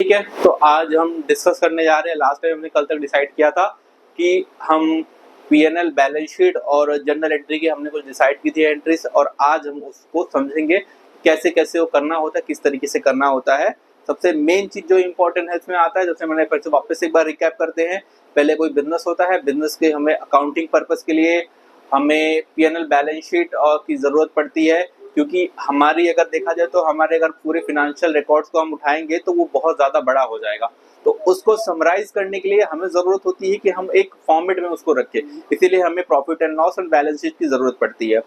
ठीक है, तो आज हम डिस्कस करने जा रहे हैं। लास्ट टाइम हमने कल तक डिसाइड किया था कि हम पीएनएल, बैलेंस शीट और जर्नल एंट्री की हमने कुछ डिसाइड की थी एंट्रीज, और आज हम उसको समझेंगे कैसे कैसे वो करना होता है, किस तरीके से करना होता है। सबसे मेन चीज जो इंपॉर्टेंट है इसमें आता है, जैसे मैंने फिर से वापस एक बार रिकैप करते हैं। पहले कोई बिजनेस होता है, बिजनेस के हमें अकाउंटिंग पर्पस के लिए हमें पीएनएल, बैलेंस शीट और की जरूरत पड़ती है, क्योंकि हमारी अगर देखा जाए तो हमारे अगर पूरे फिनेंशियल रिकॉर्ड्स को हम उठाएंगे तो वो बहुत ज्यादा बड़ा हो जाएगा। तो उसको समराइज करने के लिए हमें जरूरत होती है कि हम एक फॉर्मेट में उसको रखें, इसीलिए हमें profit and loss and balance sheet की जरूरत पड़ती है।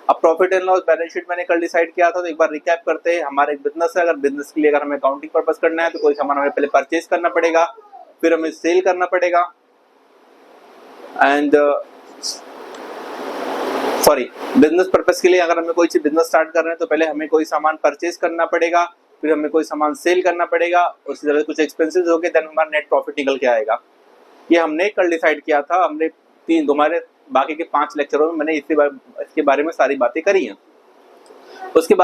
अब profit and loss balance sheet मैंने कल डिसाइड किया था, तो एक बार रिकैप करते हैं। हमारा एक बिजनेस है, अगर बिजनेस के लिए अगर हमें अकाउंटिंग पर्पस करना है तो कोई सामान हमें पहले परचेज करना पड़ेगा, फिर हमें सेल करना पड़ेगा, एंड बिजनेस पर्पस के लिए अगर हमें कोई चीज बिजनेस स्टार्ट कर रहे हैं तो पहले हमें कोई सामान परचेज करना पड़ेगा, फिर हमें कोई सामान सेल करना पड़ेगा, उसकी जगह कुछ एक्सपेंसेस हो गए, देन हमारा नेट प्रॉफिट निकल के आएगा। ये हमने कल डिसाइड किया था। हमने तुम्हारे बाकी के 5 लेक्चरों में मैंने इसके बारे में सारी बातें करी हैं। उसके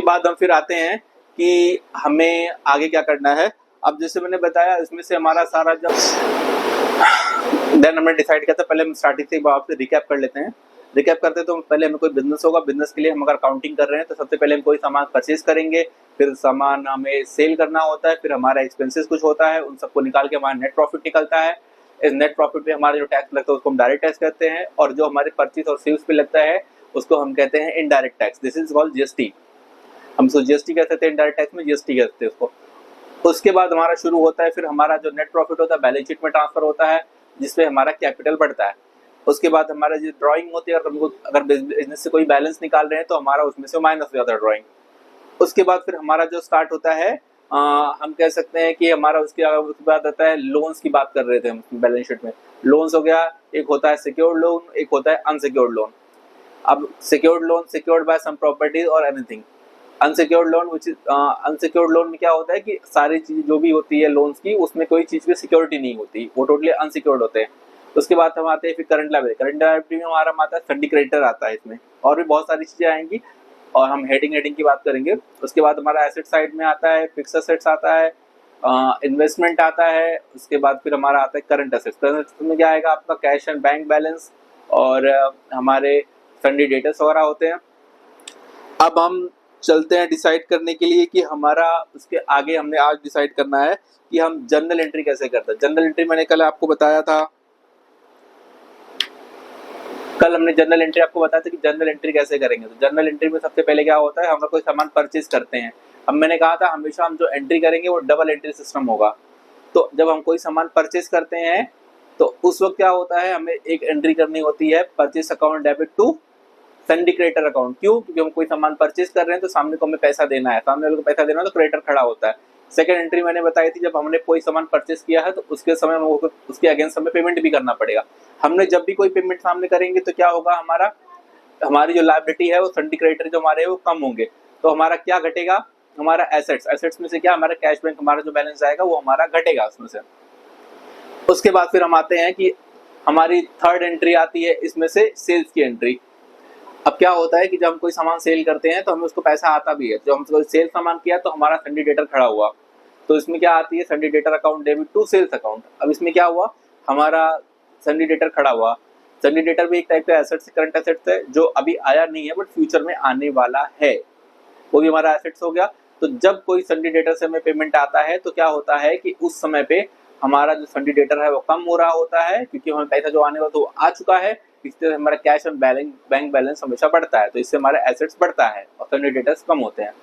बाद हम फिर आते हैं कि हमें आगे क्या करना है। अब जैसे मैंने बताया, इसमें से हमारा सारा जब देन हमने डिसाइड किया था, पहले हम स्टार्टिंग से आपसे रिकैप कर लेते हैं। रिकैप करते हैं तो पहले हमें कोई बिजनेस होगा, बिजनेस के लिए हम अगर अकाउंटिंग कर रहे हैं तो सबसे पहले हम कोई सामान परचेज करेंगे, फिर सामान हमें सेल करना होता है, फिर हमारा एक्सपेंसेस कुछ होता है, उन सबको निकाल के हमारा नेट प्रॉफिट निकलता है। इस नेट प्रॉफिट पे हमारा जो टैक्स लगता है उसको हम डायरेक्ट टैक्स कहते हैं, और जो हमारे परचेज और सेल्स पे लगता है उसको हम कहते हैं indirect tax. This is called GST. हम उसको जीएसटी कह सकते हैं, इनडायरेक्ट टैक्स में जीएसटी कहते हैं उसको। उसके बाद हमारा शुरू होता है, फिर हमारा जो नेट प्रॉफिट होता है बैलेंस शीट में ट्रांसफर होता है, जिसपे हमारा कैपिटल बढ़ता है। उसके बाद हमारा जो ड्राइंग होती है, अगर बिजनेस से कोई बैलेंस निकाल रहे हैं तो हमारा उसमें से माइनस हो जाता है ड्राइंग। उसके बाद फिर हमारा जो स्टार्ट होता है, हम कह सकते हैं कि हमारा उसके बाद आता है लोन्स की बात कर रहे थे हम बैलेंस शीट में। लोन्स हो गया, एक होता है सिक्योर्ड लोन, एक होता है अनसिक्योर्ड लोन। अब secured loan secured by some properties और anything. Unsecured loan unsecured loan में क्या होता है कि सारी चीज जो भी होती है लोन्स की, उसमें कोई चीज की सिक्योरिटी नहीं होती, वो टोटली अनसिक्योर्ड होते हैं। उसके बाद हम आते हैं फिर करंट लायबिलिटी में हमारा आता है फंडी क्रेडिटर आता है, इसमें और भी बहुत सारी चीजें आएंगी और हम हेडिंग की बात करेंगे। उसके बाद हमारा एसेट साइड में आता है फिक्स एसेट्स आता है, इन्वेस्टमेंट आता है। उसके बाद फिर हमारा आता है करंट एसेट्स। करंट एसेट्स में क्या आएगा, आपका कैश एंड बैंक बैलेंस और हमारे फंडी डेटर्स वगैरह होते हैं। अब हम चलते हैं डिसाइड करने के लिए कि हमारा उसके आगे हमने आज डिसाइड करना है कि हम जर्नल एंट्री कैसे करते हैं। जर्नल एंट्री मैंने कल आपको बताया था, कल हमने जर्नल एंट्री आपको बताया था कि जर्नल एंट्री कैसे करेंगे। तो जर्नल एंट्री में सबसे पहले क्या होता है, हम कोई सामान परचेज करते हैं। अब मैंने कहा था हमेशा हम जो एंट्री करेंगे वो डबल एंट्री सिस्टम होगा। तो जब हम कोई सामान परचेज करते हैं तो उस वक्त क्या होता है, हमें एक एंट्री करनी होती है, purchase account debit to sundry creditor account. क्यों? क्योंकि हम कोई सामान परचेज कर रहे हैं तो सामने को हमें पैसा देना है, सामने वाले को पैसा देना है तो क्रेडिटर खड़ा होता है। सेकंड एंट्री मैंने बताई थी, जब हमने कोई सामान परचेज किया है तो उसके समय उसके अगेंस्ट हमें पेमेंट भी करना पड़ेगा। हमने जब भी कोई पेमेंट सामने करेंगे तो क्या होगा, हमारी जो लायबिलिटी है वो फंडी क्रेडिटर जो हमारे वो कम होंगे। तो हमारा क्या घटेगा, हमारा एसेट्स में से क्या, हमारा कैश बैंक, हमारा जो बैलेंस आएगा वो हमारा घटेगा उसमें से। उसके बाद फिर हम आते हैं कि हमारी थर्ड एंट्री आती है इसमें से सेल्स की एंट्री। अब क्या होता है कि जब हम कोई सामान सेल करते हैं तो हमें उसको पैसा आता भी है। जब हम कोई सेल सामान किया तो हमारा फंडी डेटर खड़ा हुआ, तो इसमें क्या आती है, sundry debtor account debit to sales account. अब इसमें क्या हुआ, हमारा फंडी डेटर खड़ा हुआ। फंडी डेटर भी एक टाइप का एसेट्स, करंट एसेट्स है जो अभी आया नहीं है बट फ्यूचर में आने वाला है, वो भी हमारा एसेट्स हो गया। तो जब कोई फंडी डेटर से हमें पेमेंट आता है तो क्या होता है कि उस समय पे हमारा जो फंडी डेटर है वो कम हो रहा होता है, क्योंकि हमें पैसा जो आने वाला तो आ चुका है। इससे हमारा कैश एंड बैंक बैलेंस हमेशा बढ़ता है, तो इससे हमारा एसेट्स बढ़ता है और फंडी डेटर्स कम होते हैं।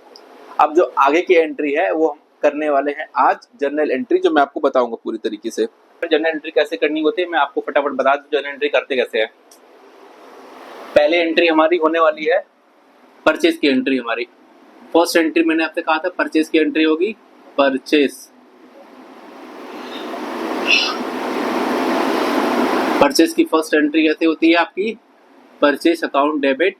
अब जो आगे की एंट्री है वो हम करने वाले हैं आज जर्नल एंट्री, जो मैं आपको बताऊंगा पूरी तरीके से। जर्नल एंट्री कैसे करनी होती है मैं आपको फटाफट बता दूं, जर्नल एंट्री करते कैसे है। पहले एंट्री हमारी होने वाली है परचेज की एंट्री। हमारी फर्स्ट एंट्री मैंने आपसे कहा था परचेज की एंट्री होगी। परचेज की फर्स्ट एंट्री कैसे होती है आपकी, purchase account debit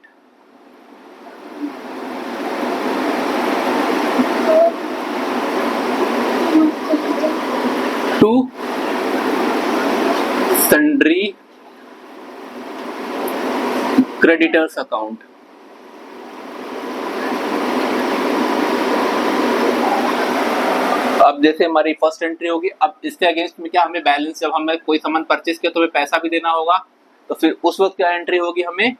to sundry creditors account. अब जैसे हमारी फर्स्ट एंट्री होगी, अब इसके अगेंस्ट में क्या हमें बैलेंस, जब हमें कोई सामान परचेज किया तो हमें पैसा भी देना होगा, तो फिर उस वक्त क्या एंट्री होगी, हमें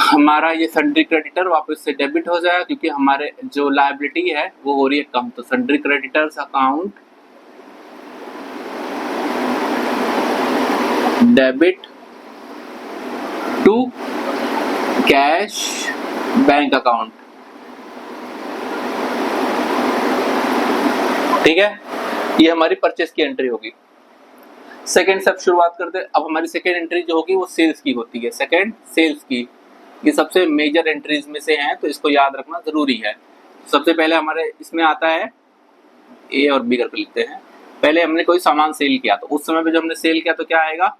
हमारा ये सन्ड्री क्रेडिटर वापस से डेबिट हो जाएगा, क्योंकि हमारे जो लायबिलिटी है वो हो रही है कम। तो sundry creditors account debit to cash bank account, ठीक है, ये हमारी परचेस की एंट्री होगी। सेकेंड स्टेप शुरुआत करते हैं। अब हमारी सेकेंड एंट्री जो होगी वो सेल्स की होती है। सेकेंड सेल्स की, ये सबसे मेजर एंट्रीज में से हैं, तो इसको याद रखना जरूरी है। सबसे पहले हमारे इसमें आता है, ए और बी करके लिखते हैं। पहले हमने कोई सामान सेल किया, तो उस समय पे जब हमने सेल किया तो क्या आएगा,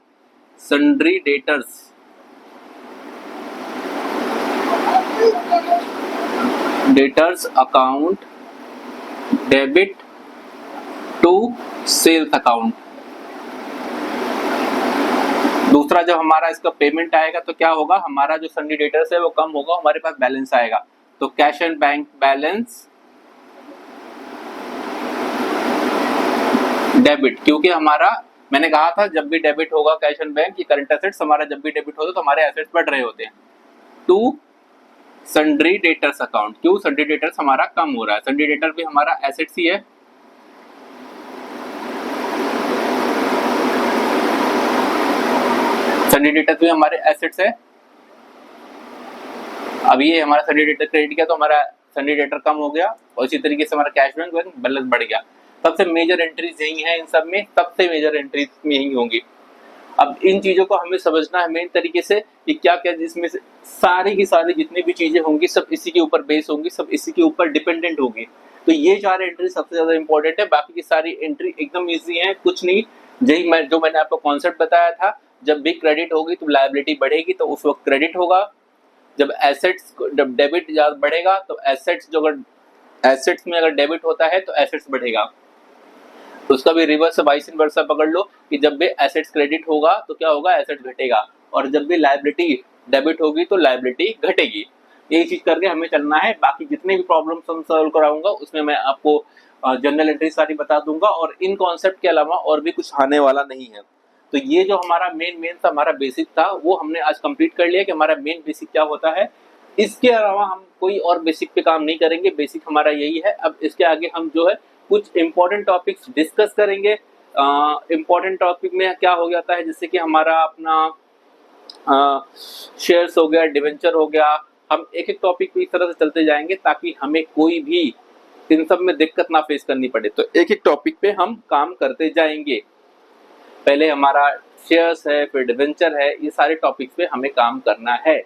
sundry debtors, debtors account debit to sales account. दूसरा, जब हमारा इसका पेमेंट आएगा तो क्या होगा, हमारा जो सन्ड्री डेटर्स है वो कम होगा, हमारे पास बैलेंस आएगा, तो cash and bank balance debit, क्योंकि हमारा, मैंने कहा था जब भी डेबिट होगा कैश एंड बैंक की करंट एसेट्स, हमारा जब भी डेबिट होता है तो हमारे एसेट्स बढ़ रहे होते हैं, टू सन्ड्री डेटर्स अकाउंट। क्यों, सन्ड्री डेटर्स हमारा कम हो रहा है, सन्ड्री डेटर भी हमारा एसेट्स ही है, सन्ड्री डेटर्स भी हमारे एसेट्स है। अब ये हमारा सन्ड्री डेटर क्रेडिट किया तो हमारा सन्ड्री डेटर कम हो गया, और इसी तरीके से हमारा कैश बैंक बैलेंस बढ़ गया। सबसे मेजर एंट्रीज यही है, इन सब में सबसे मेजर एंट्रीज में यही होंगी। अब इन चीजों को हमें समझना है मेन तरीके से कि क्या क्या, जिसमें से सारी की सारी जितनी भी चीजें होंगी सब इसी के ऊपर बेस होंगी, सब इसी के ऊपर डिपेंडेंट होगी। तो ये चार एंट्री सबसे ज्यादा इंपॉर्टेंट है, बाकी की सारी एंट्री एकदम इजी है, कुछ नहीं। यही मैंने आपको कॉन्सेप्ट बताया था, जब भी क्रेडिट होगी तो लायबिलिटी बढ़ेगी, तो उस वक्त क्रेडिट होगा। जब एसेट्स, जब डेबिट बढ़ेगा तो एसेट्स, जो अगर एसेट्स में अगर डेबिट होता है तो एसेट्स बढ़ेगा। तो उसका भी रिवर्स वाइस इनवर्सा पकड़ लो कि जब भी एसेट्स क्रेडिट होगा तो क्या होगा, एसेट्स घटेगा, और जब भी लायबिलिटी डेबिट होगी तो लायबिलिटी घटेगी। यही चीज करके हमें चलना है। बाकी जितने भी प्रॉब्लम्स हम सॉल्व कराऊंगा उसमें मैं आपको जनरल एंट्री सारी बता दूंगा, और इन कॉन्सेप्ट के अलावा और भी कुछ आने वाला नहीं है। तो ये जो हमारा मेन था, हमारा बेसिक था, वो हमने आज कंप्लीट कर लिया कि हमारा मेन बेसिक क्या होता है। इसके अलावा हम कोई और बेसिक पे काम नहीं करेंगे, बेसिक हमारा यही है। अब इसके आगे हम जो है कुछ इंपॉर्टेंट टॉपिक्स डिस्कस करेंगे। इंपॉर्टेंट टॉपिक में क्या हो जाता है, जैसे कि हमारा अपना शेयर्स हो गया, डिवेंचर हो गया, हम एक एक टॉपिक पे इस तरह से चलते जाएंगे ताकि हमें कोई भी इन सब में दिक्कत ना फेस करनी पड़े। तो एक एक टॉपिक पे हम काम करते जाएंगे। पहले हमारा शेयर्स है, फिर डिवेंचर है, ये सारे टॉपिक्स पे हमें काम करना है।